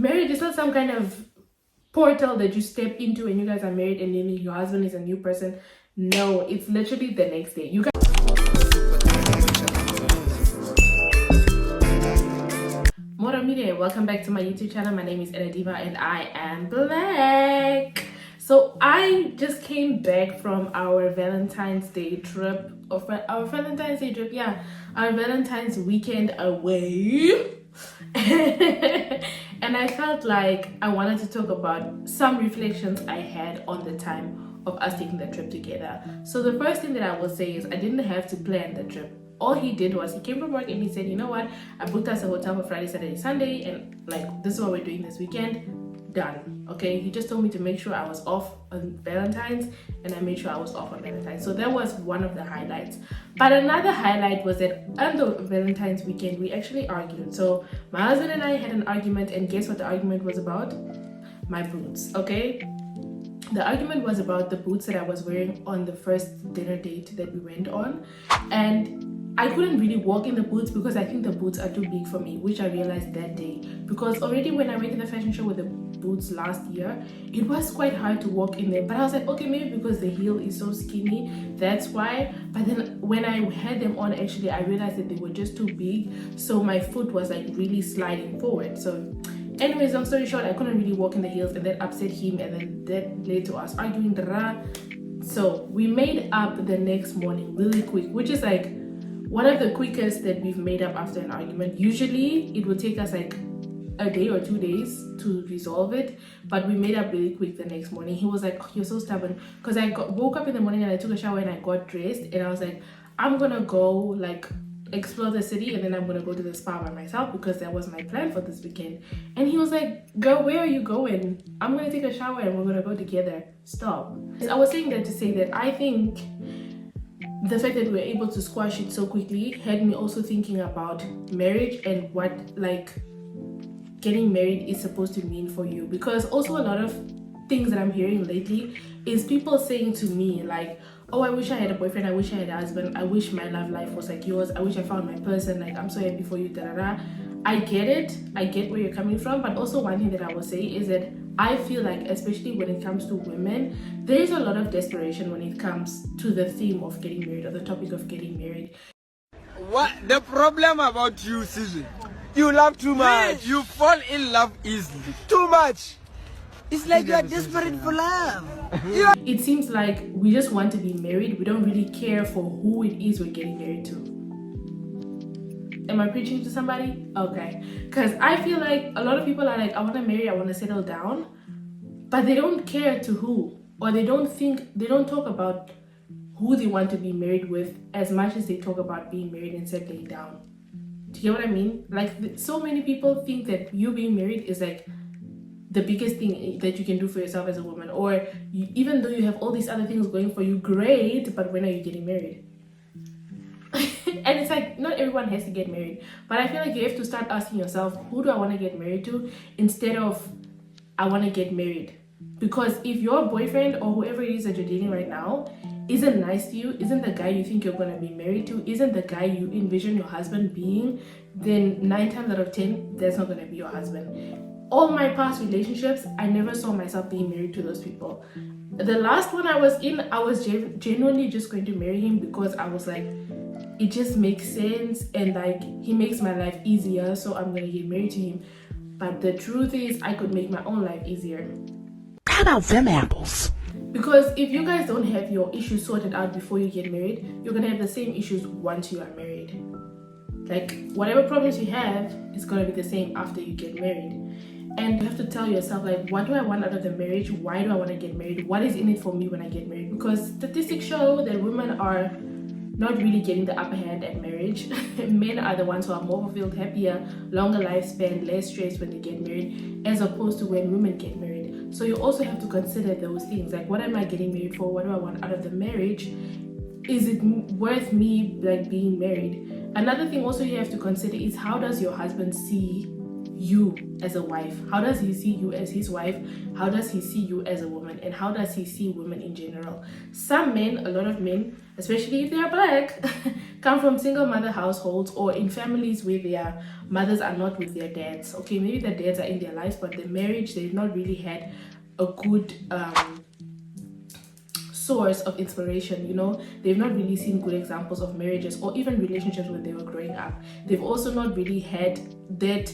marriage is not some kind of portal that you step into and you guys are married and then your husband is a new person. No, it's literally the next day. You guys. Media, welcome back to my YouTube channel. My name is Ann-Adeva and I am black. So I just came back from our Valentine's Day trip, our Valentine's weekend away. And I felt like I wanted to talk about some reflections I had on the time of us taking the trip together. So the first thing that I will say is I didn't have to plan the trip. All he did was he came from work and he said, you know what, I booked us a hotel for Friday, Saturday, Sunday, and like this is what we're doing this weekend. Done. Okay, he just told me to make sure I was off on Valentine's, and I made sure I was off on Valentine's. So that was one of the highlights. But another highlight was that on the Valentine's weekend we actually argued. So my husband and I had an argument, and guess what the argument was about? My boots. Okay, the argument was about the boots that I was wearing on the first dinner date that we went on, and I couldn't really walk in the boots because I think the boots are too big for me, which I realized that day. Because already when I went to the fashion show with the boots last year, it was quite hard to walk in there. But I was like, okay, maybe because the heel is so skinny, that's why. But then when I had them on, actually, I realized that they were just too big. So my foot was like really sliding forward. So anyways, long story short, I couldn't really walk in the heels, and that upset him, and then that led to us arguing. So we made up the next morning really quick, which is like one of the quickest that we've made up after an argument. Usually it would take us like a day or 2 days to resolve it, but we made up really quick the next morning. He was like, oh, you're so stubborn, because I woke up in the morning and I took a shower and I got dressed, and I was like, I'm gonna go like explore the city, and then I'm gonna go to the spa by myself because that was my plan for this weekend. And he was like, girl, where are you going? I'm gonna take a shower and we're gonna go together. Stop. I was saying that to say that I think the fact that we were able to squash it so quickly had me also thinking about marriage and what like getting married is supposed to mean for you. Because also a lot of things that I'm hearing lately is people saying to me like, oh, I wish I had a boyfriend, I wish I had a husband, I wish my love life was like yours, I wish I found my person, like I'm so happy for you, I get it, I get where you're coming from. But also one thing that I will say is that I feel like, especially when it comes to women, there is a lot of desperation when it comes to the theme of getting married or the topic of getting married. What the problem about you, Susan? You love too much. You fall in love easily. Too much. It's like you are desperate for love. It seems like we just want to be married. We don't really care for who it is we're getting married to. Am I preaching to somebody? Okay. Because I feel like a lot of people are like, I want to marry, I want to settle down. But they don't care to who. Or they don't talk about who they want to be married with as much as they talk about being married and settling down. Do you get what I mean? Like, so many people think that you being married is like the biggest thing that you can do for yourself as a woman. Or even though you have all these other things going for you, great, but when are you getting married? And it's like, not everyone has to get married, but I feel like you have to start asking yourself, who do I want to get married to, instead of I want to get married. Because if your boyfriend or whoever it is that you're dating right now isn't nice to you, isn't the guy you think you're going to be married to, isn't the guy you envision your husband being, then 9 times out of 10 that's not going to be your husband. All my past relationships, I never saw myself being married to those people. The last one I was in, I was genuinely just going to marry him because I was like, it just makes sense, and like he makes my life easier, so I'm gonna get married to him. But the truth is, I could make my own life easier. How about them apples? Because if you guys don't have your issues sorted out before you get married, you're gonna have the same issues once you are married. Like, whatever problems you have is gonna be the same after you get married. And you have to tell yourself, like, what do I want out of the marriage? Why do I want to get married? What is in it for me when I get married? Because statistics show that women are not really getting the upper hand at marriage. Men are the ones who are more fulfilled, happier, longer lifespan, less stress when they get married, as opposed to when women get married. So you also have to consider those things, like, what am I getting married for? What do I want out of the marriage? Is it worth me like being married? Another thing also you have to consider is, how does your husband see you as a wife? How does he see you as his wife? How does he see you as a woman? And how does he see women in general? Some men, a lot of men, especially if they are black, come from single mother households or in families where their mothers are not with their dads. Okay, maybe the dads are in their lives, but the marriage, they've not really had a good source of inspiration. You know, they've not really seen good examples of marriages or even relationships when they were growing up. They've also not really had that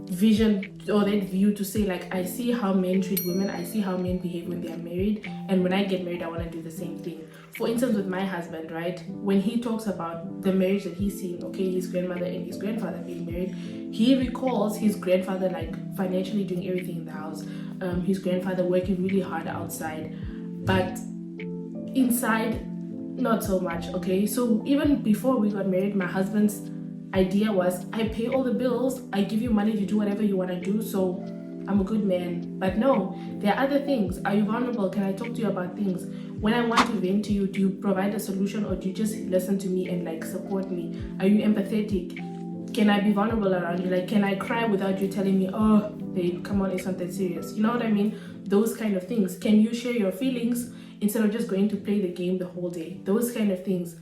vision or that view to say, like, I see how men treat women, I see how men behave when they are married, and when I get married I want to do the same thing. For instance, with my husband, right, when he talks about the marriage that he's seen, okay, his grandmother and his grandfather being married, he recalls his grandfather like financially doing everything in the house, his grandfather working really hard outside, but inside not so much. Okay, so even before we got married, my husband's idea was, I pay all the bills, I give you money to do whatever you want to do, so I'm a good man. But no, there are other things. Are you vulnerable? Can I talk to you about things? When I want to vent to you, do you provide a solution, or do you just listen to me and like support me? Are you empathetic? Can I be vulnerable around you? Like, can I cry without you telling me, oh babe, come on, it's not that serious? You know what I mean? Those kind of things. Can you share your feelings instead of just going to play the game the whole day? Those kind of things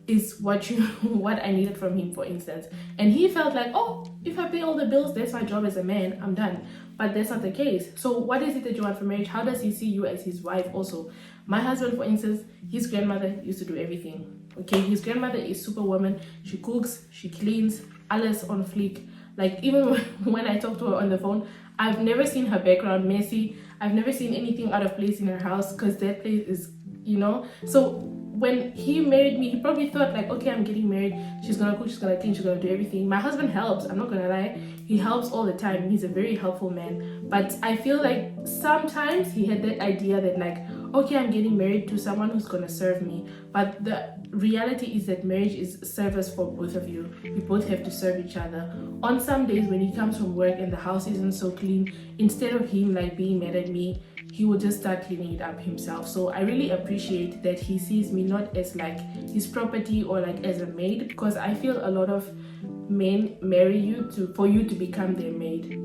is what I needed from him, for instance. And he felt like, oh, if I pay all the bills, that's my job as a man, I'm done. But that's not the case. So what is it that you want from marriage? How does he see you as his wife also? My husband, for instance, his grandmother used to do everything. Okay, his grandmother is superwoman. She cooks, she cleans, alles on fleek. Like, even when I talk to her on the phone, I've never seen her background messy. I've never seen anything out of place in her house, because that place is, you know. So when he married me, he probably thought like, okay, I'm getting married, she's gonna cook, she's gonna clean, she's gonna do everything. My husband helps, I'm not gonna lie, he helps all the time. He's a very helpful man. But I feel like sometimes he had that idea that like, okay, I'm getting married to someone who's gonna serve me. But the reality is that marriage is service for both of you. You both have to serve each other. On some days when he comes from work and the house isn't so clean, instead of him like being mad at me, he will just start cleaning it up himself. So I really appreciate that he sees me not as like his property or like as a maid, because I feel a lot of men marry you for you to become their maid.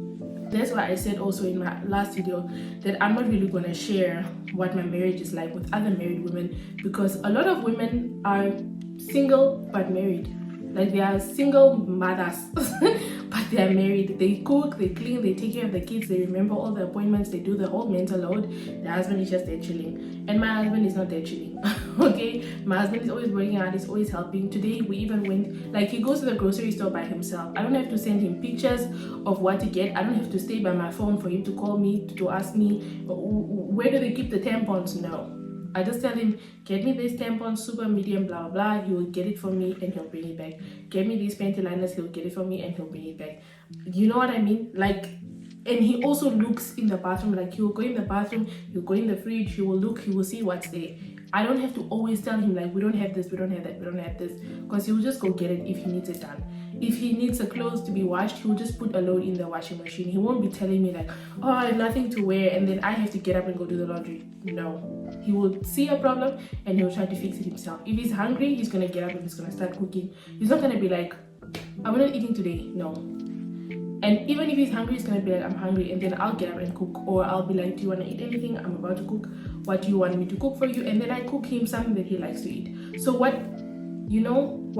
That's why I said also in my last video that I'm not really gonna share what my marriage is like with other married women, because a lot of women are single but married. Like, they are single mothers but they are married. They cook, they clean, they take care of the kids, they remember all the appointments, they do the whole mental load. The husband is just there chilling, and my husband is not there chilling. Okay, my husband is always working out, he's always helping. Today we even went, like, he goes to the grocery store by himself. I don't have to send him pictures of what to get. I don't have to stay by my phone for him to call me to ask me where do they keep the tampons. No, I just tell him, get me this tampon, super medium, blah blah. He will get it for me and he'll bring it back. Get me these panty liners, he'll get it for me and he'll bring it back. You know what I mean? Like, and he also looks in the bathroom. Like, he will go in the bathroom, he'll go in the fridge, he will look, he will see what's there. I don't have to always tell him like, we don't have this, we don't have that, we don't have this, because he will just go get it if he needs it done. If he needs the clothes to be washed, he will just put a load in the washing machine. He won't be telling me like, oh, I have nothing to wear and then I have to get up and go do the laundry. No, he will see a problem and he'll try to fix it himself. If he's hungry, he's gonna get up and he's gonna start cooking. He's not gonna be like, I'm not eating today. No. And even if he's hungry, he's gonna be like, I'm hungry, and then I'll get up and cook. Or I'll be like, do you want to eat anything? I'm about to cook. What do you want me to cook for you? And then I cook him something that he likes to eat. So what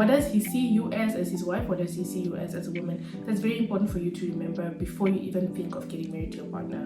does he see you as his wife? What does he see you as a woman? That's very important for you to remember before you even think of getting married to your partner.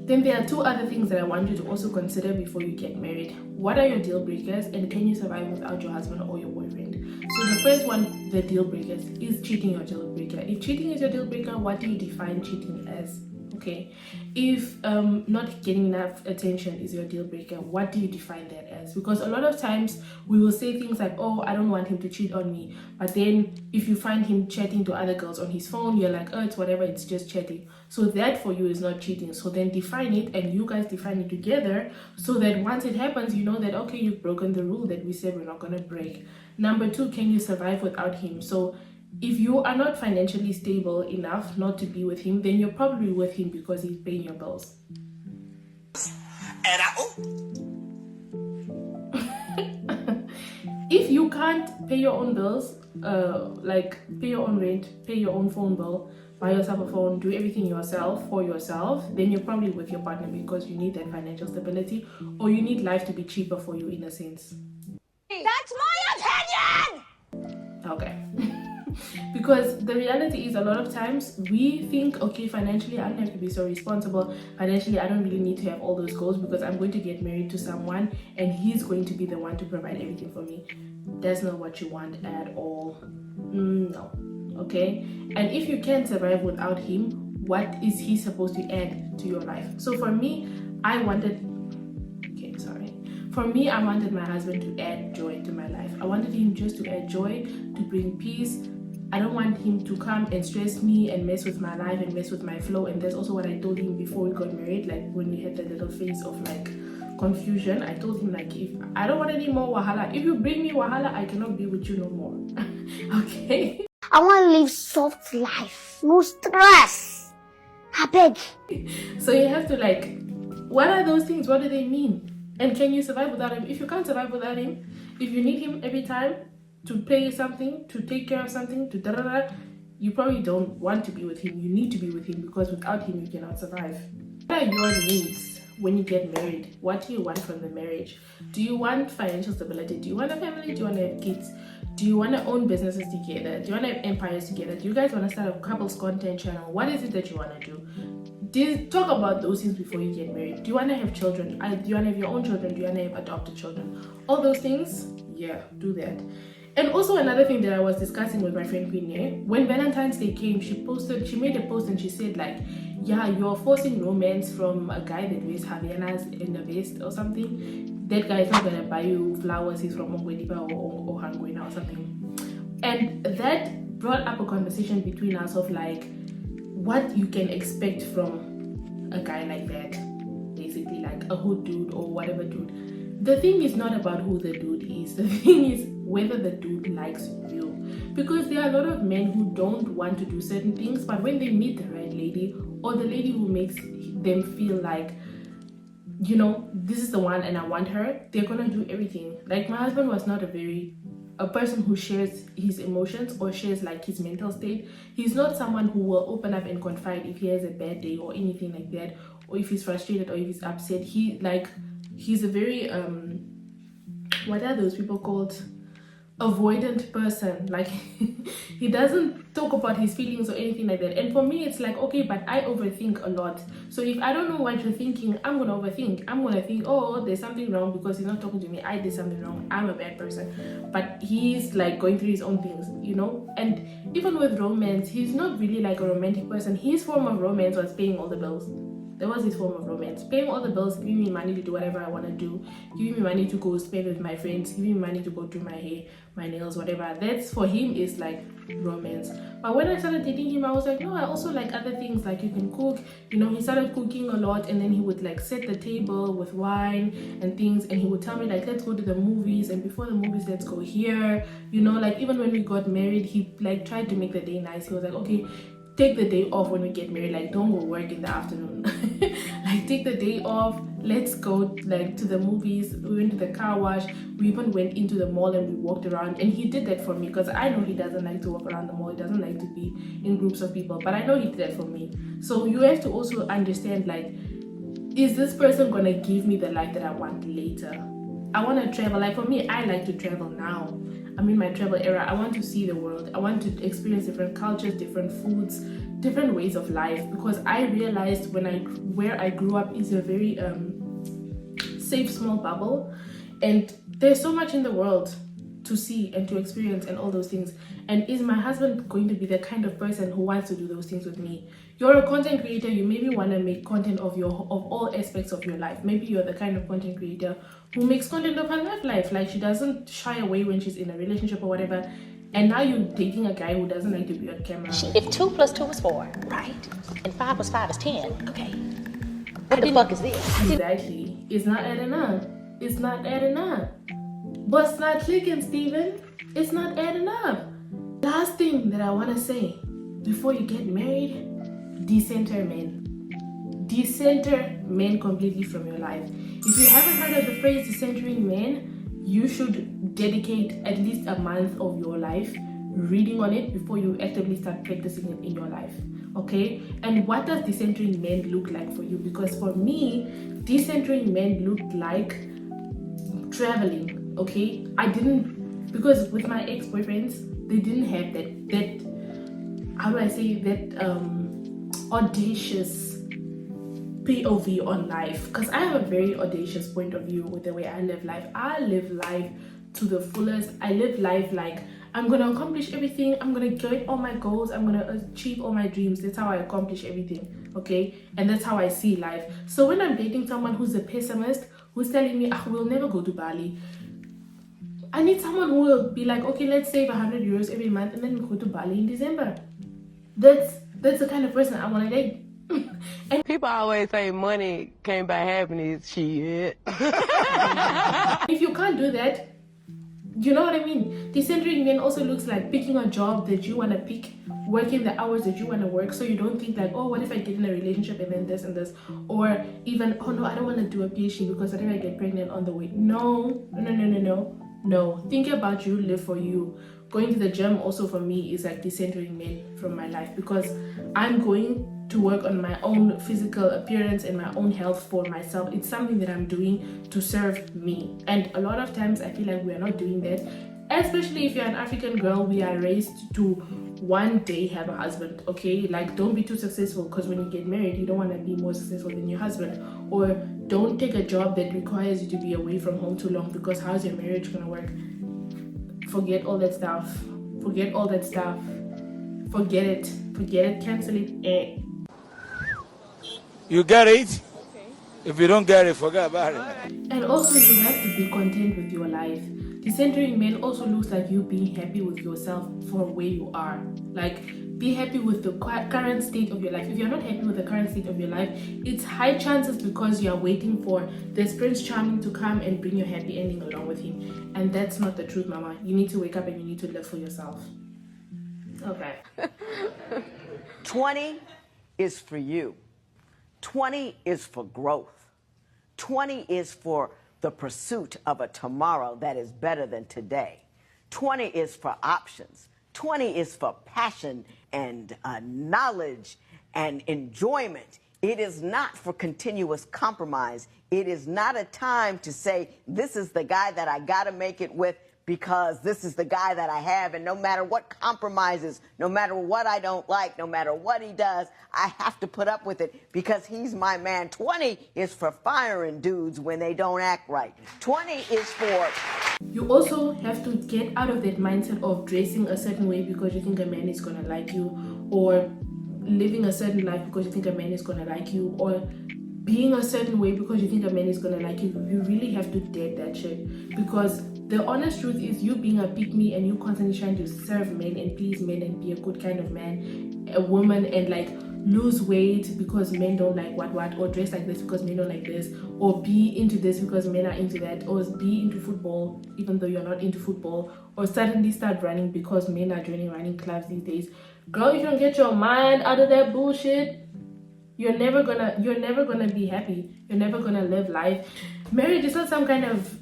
Then there are two other things that I want you to also consider before you get married. What are your deal breakers, and can you survive without your husband or your boyfriend? So the first one, the deal breakers, is cheating your deal breaker. If cheating is your deal breaker, what do you define cheating as? Okay, if not getting enough attention is your deal breaker, what do you define that as? Because a lot of times we will say things like, oh, I don't want him to cheat on me, but then if you find him chatting to other girls on his phone, you're like, oh, it's whatever, it's just chatting. So that for you is not cheating. So then define it, and you guys define it together, so that once it happens, you know that, okay, you've broken the rule that we said we're not going to break. Number two, can you survive without him? So if you are not financially stable enough not to be with him, then you're probably with him because he's paying your bills. If you can't pay your own bills, like pay your own rent, pay your own phone bill, buy yourself a phone, do everything yourself for yourself, then you're probably with your partner because you need that financial stability, or you need life to be cheaper for you in a sense. That's my opinion! Okay. Because the reality is, a lot of times we think, okay, financially I don't have to be so responsible, financially I don't really need to have all those goals because I'm going to get married to someone and he's going to be the one to provide everything for me. That's not what you want at all. No. Okay? And if you can't survive without him, what is he supposed to add to your life? So for me, I wanted my husband to add joy to my life. I wanted him just to add joy, to bring peace. I don't want him to come and stress me and mess with my life and mess with my flow. And that's also what I told him before we got married, like when we had that little phase of like confusion. I told him, like, if I don't want any more wahala, if you bring me wahala, I cannot be with you no more. Okay? I want to live soft life, no stress. I beg. So you have to, like, what are those things? What do they mean? And can you survive without him? If you can't survive without him, if you need him every time to pay something, to take care of something, to da-da-da, you probably don't want to be with him. You need to be with him because without him, you cannot survive. What are your needs when you get married? What do you want from the marriage? Do you want financial stability? Do you want a family? Do you want to have kids? Do you want to own businesses together? Do you want to have empires together? Do you guys want to start a couples content channel? What is it that you want to do? Talk about those things before you get married. Do you want to have children? Do you want to have your own children? Do you want to have adopted children? All those things, yeah, do that. And also another thing that I was discussing with my friend Queen, when Valentine's Day came, she made a post and she said, like, yeah, you're forcing romance from a guy that wears Havaianas in the vest or something. That guy is not gonna buy you flowers, he's from Ann-Adeva or Hanguena or something. And that brought up a conversation between us of like, what you can expect from a guy like that. Basically like a hood dude or whatever dude. The thing is not about who the dude is. The thing is whether the dude likes you. Because there are a lot of men who don't want to do certain things, but when they meet the right lady or the lady who makes them feel like, you know, this is the one and I want her, they're gonna do everything. Like my husband was not a person who shares his emotions or shares like his mental state. He's not someone who will open up and confide if he has a bad day or anything like that, or if he's frustrated or if he's upset. He's a very what are those people called? Avoidant person. Like he doesn't talk about his feelings or anything like that. And for me it's like, okay, but I overthink a lot. So if I don't know what you're thinking, I'm gonna overthink. I'm gonna think, oh, there's something wrong because he's not talking to me. I did something wrong. I'm a bad person. But he's like going through his own things, you know. And even with romance, he's not really like a romantic person. His form of romance was paying all the bills. That was his form of romance. Paying all the bills, giving me money to do whatever I want to do, giving me money to go spend with my friends, giving me money to go do my hair, my nails, whatever. That's for him is like romance. But when I started dating him, I was like, no, I also like other things. Like you can cook. You know, he started cooking a lot, and then he would like set the table with wine and things, and he would tell me like, let's go to the movies, and before the movies, let's go here. You know, like even when we got married, he like tried to make the day nice. He was like, okay, take the day off when we get married, like don't go work in the afternoon. Like take the day off, let's go like to the movies. We went to the car wash, we even went into the mall and we walked around, and he did that for me because I know he doesn't like to walk around the mall, he doesn't like to be in groups of people, but I know he did that for me. So you have to also understand, like, is this person gonna give me the life that I want later? I want to travel. Like for me, I like to travel now. I'm in my travel era. I want to see the world. I want to experience different cultures, different foods, different ways of life, because I realized where I grew up is a very safe small bubble, and there's so much in the world to see and to experience and all those things. And is my husband going to be the kind of person who wants to do those things with me? You're a content creator, you maybe want to make content of all aspects of your life. Maybe you're the kind of content creator who makes content of her life. Like she doesn't shy away when she's in a relationship or whatever. And now you're dating a guy who doesn't like to be on camera. If 2 + 2 is 4, right? And 5 + 5 is 10, okay. What the fuck is this? Exactly. It's not adding up. It's not adding up. But it's not clicking, Steven. It's not adding up. Last thing that I want to say before you get married, decenter men. Decenter men completely from your life. If you haven't heard of the phrase decentering men, you should dedicate at least a month of your life reading on it before you actively start practicing it in your life. Okay, and what does decentering men look like for you? Because for me, decentering men looked like traveling. Okay, I didn't, because with my ex-boyfriends, they didn't have that how do I say that audacious POV on life, because I have a very audacious point of view with the way I live life. I live life to the fullest. I live life like I'm gonna accomplish everything, I'm gonna get all my goals, I'm gonna achieve all my dreams. That's how I accomplish everything, okay? And that's how I see life. So when I'm dating someone who's a pessimist, who's telling me, we'll never go to Bali, I need someone who will be like, okay, let's save 100 euros every month and then we go to Bali in December. That's the kind of person I want to date. And people always say money came by happiness. Shit. If you can't do that, you know what I mean? Decentering men also looks like picking a job that you want to pick, working the hours that you want to work, so you don't think like, oh, what if I get in a relationship and then this and this, or even, oh no, I don't want to do a PhD because what if I get pregnant on the way? No. Think about you, live for you. Going to the gym also for me is like decentering men from my life, because I'm going to work on my own physical appearance and my own health for myself. It's something that I'm doing to serve me, and a lot of times I feel like we are not doing that, especially if you're an African girl. We are raised to one day have a husband, okay? Like, don't be too successful, because when you get married you don't want to be more successful than your husband, or don't take a job that requires you to be away from home too long, because how's your marriage gonna work? Forget all that stuff, forget it, cancel it. You get it? Okay. If you don't get it, forget about it. And also, you have to be content with your life. Decentering men also looks like you being happy with yourself for where you are. Like, be happy with the current state of your life. If you're not happy with the current state of your life, it's high chances because you are waiting for this Prince Charming to come and bring your happy ending along with him. And that's not the truth, mama. You need to wake up and you need to live for yourself. Okay. 20 is for you. 20 is for growth. 20 is for the pursuit of a tomorrow that is better than today. 20 is for options. 20 is for passion and knowledge and enjoyment. It is not for continuous compromise. It is not a time to say, this is the guy that I gotta make it with because this is the guy that I have, and no matter what compromises, no matter what I don't like, no matter what he does, I have to put up with it because he's my man. 20 is for firing dudes when they don't act right. 20 is for... You also have to get out of that mindset of dressing a certain way because you think a man is gonna like you, or living a certain life because you think a man is gonna like you, or being a certain way because you think a man is gonna like you. You really have to dead that shit, because the honest truth is, you being a pick-me and you constantly trying to serve men and please men and be a good kind of man, a woman, and like lose weight because men don't like what, or dress like this because men don't like this, or be into this because men are into that, or be into football even though you're not into football, or suddenly start running because men are joining running clubs these days. Girl, if you don't get your mind out of that bullshit, you're never gonna be happy. You're never gonna live life. Marriage is not some kind of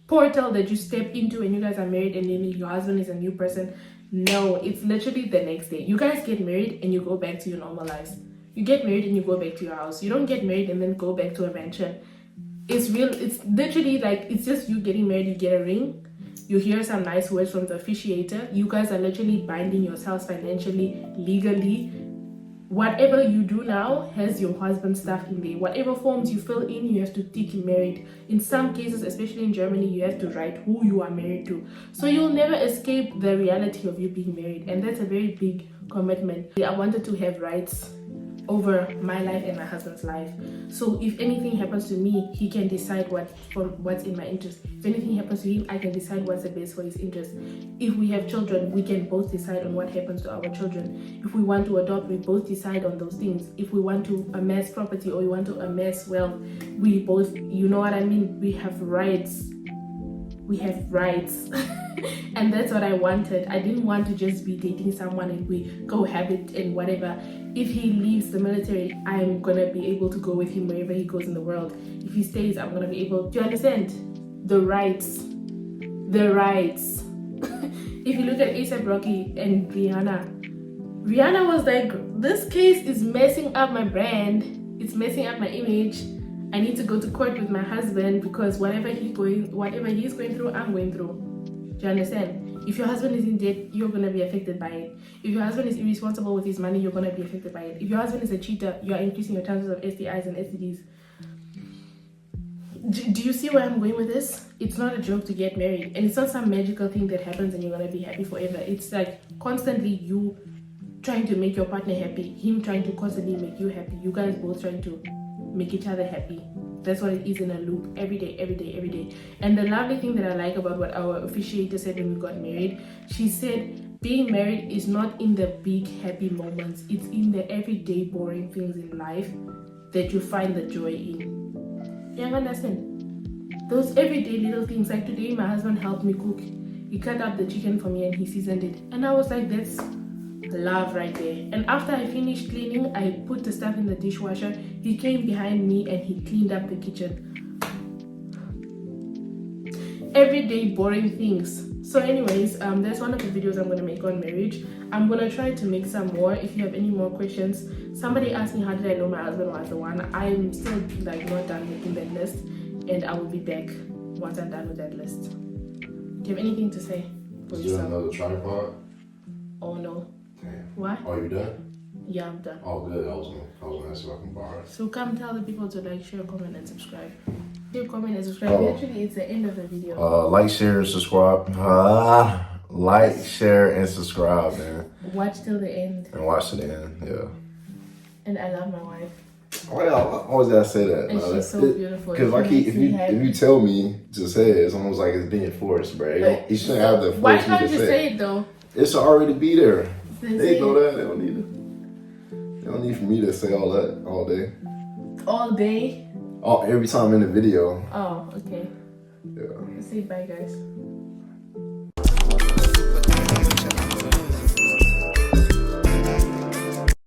portal that you step into and you guys are married and then your husband is a new person. No, it's literally the next day. You guys get married and you go back to your normal lives. You get married and you go back to your house. You don't get married and then go back to a mansion. It's literally like, it's just you getting married, you get a ring, you hear some nice words from the officiator. You guys are literally binding yourselves financially, legally. Whatever you do now has your husband's stuff in there. Whatever forms you fill in, you have to tick married. In some cases, especially in Germany, you have to write who you are married to. So you'll never escape the reality of you being married. And that's a very big commitment. I wanted to have rights over my life and my husband's life. So if anything happens to me, he can decide what's in my interest. If anything happens to him, I can decide what's the best for his interest. If we have children, we can both decide on what happens to our children. If we want to adopt, we both decide on those things. If we want to amass property or we want to amass wealth, we both, you know what I mean? We have rights. We have rights. And that's what I wanted. I didn't want to just be dating someone and we cohabit and whatever. If he leaves the military, I'm gonna be able to go with him wherever he goes in the world. If he stays, I'm gonna be able to understand the rights. if you look at A$AP Rocky and Rihanna was like, this case is messing up my brand, it's messing up my image. I need to go to court with my husband because whatever he's going through, I'm going through. Do you understand? If your husband is in debt, you're gonna be affected by it. If your husband is irresponsible with his money, you're gonna be affected by it. If your husband is a cheater, you're increasing your chances of STIs and STDs. Do you see where I'm going with this? It's not a joke to get married, and it's not some magical thing that happens and you're gonna be happy forever. It's like constantly you trying to make your partner happy, him trying to constantly make you happy, you guys both trying to make each other happy. That's what it is in a loop, every day, every day, every day. And the lovely thing that I like about what our officiator said when we got married, she said being married is not in the big happy moments, it's in the everyday boring things in life that you find the joy in. You understand? Those everyday little things, like today my husband helped me cook. He cut up the chicken for me and he seasoned it, and I was like, that's love right there. And after I finished cleaning, I put the stuff in the dishwasher. He came behind me and he cleaned up the kitchen. Everyday boring things. So anyways, that's one of the videos I'm going to make on marriage. I'm going to try to make some more. If you have any more questions, somebody asked me how did I know my husband was the one. I'm still like not done making that list, and I will be back once I'm done with that list. Do you have anything to say for Did you yourself? have another tripod? Oh no. Damn. Why? Oh, you done? Yeah, I'm done. Oh, good. I was gonna ask if I can borrow it. So come tell the people to like, share, comment, and subscribe. Share, comment, and subscribe. Oh. Actually, it's the end of the video. Like, share, and subscribe. Like, share, and subscribe, man. Watch till the end. And watch to the end, yeah. And I love my wife. Oh yeah, I always gotta say that. And she's so beautiful. Because like She makes me if happy. you tell me to say it, it's almost like it's being forced, bro. You shouldn't have to force Why me can't to you say it though? It's already be there. Then They say know it. that. They don't need for me to say all that all day. All day? Every time in the video. Oh, okay. Yeah. Say bye, guys.